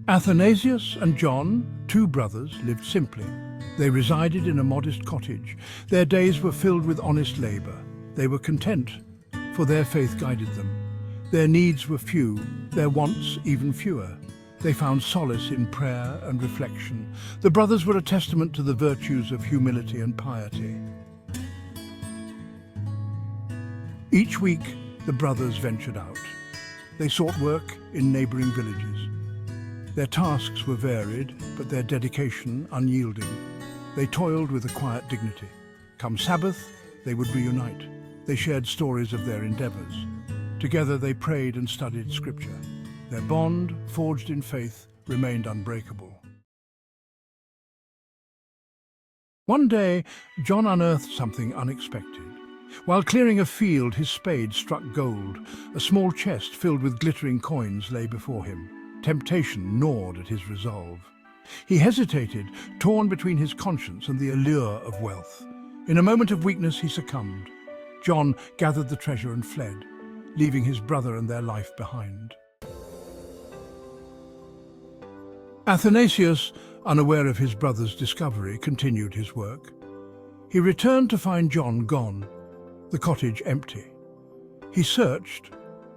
Athanasius and John, two brothers, lived simply. They resided in a modest cottage. Their days were filled with honest labor. They were content, for their faith guided them. Their needs were few, their wants even fewer. They found solace in prayer and reflection. The brothers were a testament to the virtues of humility and piety. Each week, the brothers ventured out. They sought work in neighboring villages. Their tasks were varied, but their dedication unyielding. They toiled with a quiet dignity. Come Sabbath, they would reunite. They shared stories of their endeavors. Together they prayed and studied scripture. Their bond, forged in faith, remained unbreakable. One day, John unearthed something unexpected. While clearing a field, his spade struck gold. A small chest filled with glittering coins lay before him. Temptation gnawed at his resolve. He hesitated, torn between his conscience and the allure of wealth. In a moment of weakness, he succumbed. John gathered the treasure and fled, leaving his brother and their life behind. Athanasius, unaware of his brother's discovery, continued his work. He returned to find John gone, the cottage empty. He searched,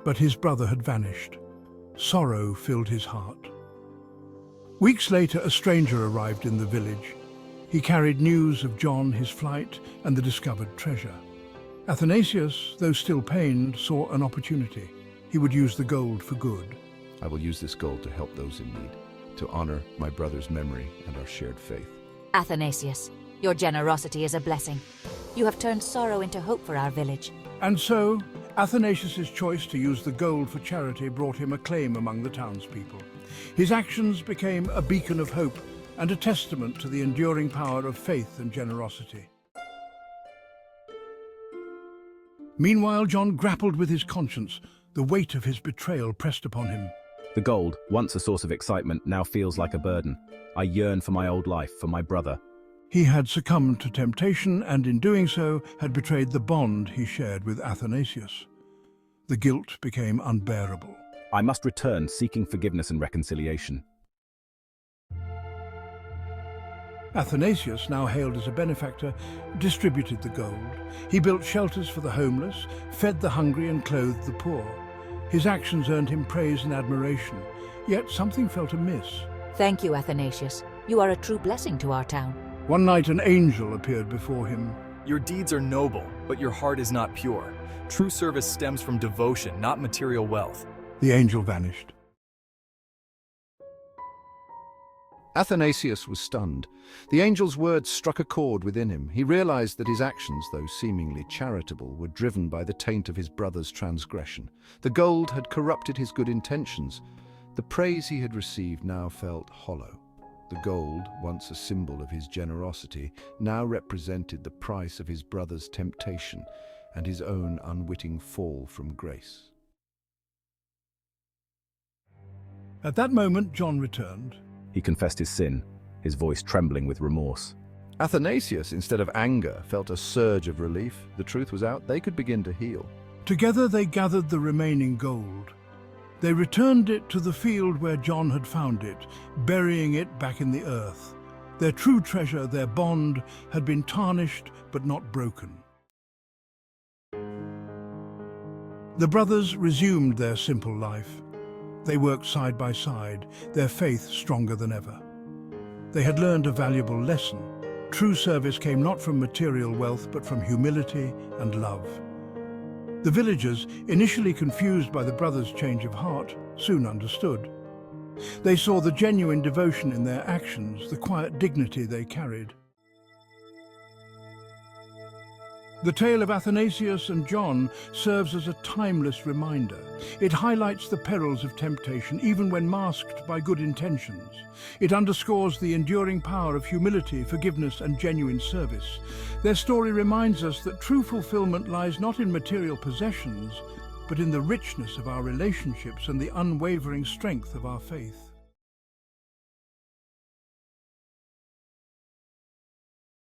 but his brother had vanished. Sorrow filled his heart. Weeks later, a stranger arrived in the village. He carried news of John, his flight, and the discovered treasure. Athanasius, though still pained, saw an opportunity. He would use the gold for good. I will use this gold to help those in need, to honor my brother's memory and our shared faith. Athanasius, your generosity is a blessing. You have turned sorrow into hope for our village. And so, Athanasius's choice to use the gold for charity brought him acclaim among the townspeople. His actions became a beacon of hope and a testament to the enduring power of faith and generosity. Meanwhile, John grappled with his conscience. The weight of his betrayal pressed upon him. The gold, once a source of excitement, now feels like a burden. I yearn for my old life, for my brother. He had succumbed to temptation and in doing so had betrayed the bond he shared with Athanasius. The guilt became unbearable. I must return, seeking forgiveness and reconciliation. Athanasius, now hailed as a benefactor, distributed the gold. He built shelters for the homeless, fed the hungry and clothed the poor. His actions earned him praise and admiration, yet something felt amiss. Thank you, Athanasius. You are a true blessing to our town. One night an angel appeared before him. Your deeds are noble, but your heart is not pure. True service stems from devotion, not material wealth. The angel vanished. Athanasius was stunned. The angel's words struck a chord within him. He realized that his actions, though seemingly charitable, were driven by the taint of his brother's transgression. The gold had corrupted his good intentions. The praise he had received now felt hollow. The gold, once a symbol of his generosity, now represented the price of his brother's temptation and his own unwitting fall from grace. At that moment, John returned. He confessed his sin, his voice trembling with remorse. Athanasius, instead of anger, felt a surge of relief. The truth was out. They could begin to heal. Together they gathered the remaining gold. They returned it to the field where John had found it, burying it back in the earth. Their true treasure, their bond, had been tarnished but not broken. The brothers resumed their simple life. They worked side by side, their faith stronger than ever. They had learned a valuable lesson. True service came not from material wealth, but from humility and love. The villagers, initially confused by the brothers' change of heart, soon understood. They saw the genuine devotion in their actions, the quiet dignity they carried. The tale of Athanasius and John serves as a timeless reminder. It highlights the perils of temptation, even when masked by good intentions. It underscores the enduring power of humility, forgiveness, and genuine service. Their story reminds us that true fulfillment lies not in material possessions, but in the richness of our relationships and the unwavering strength of our faith.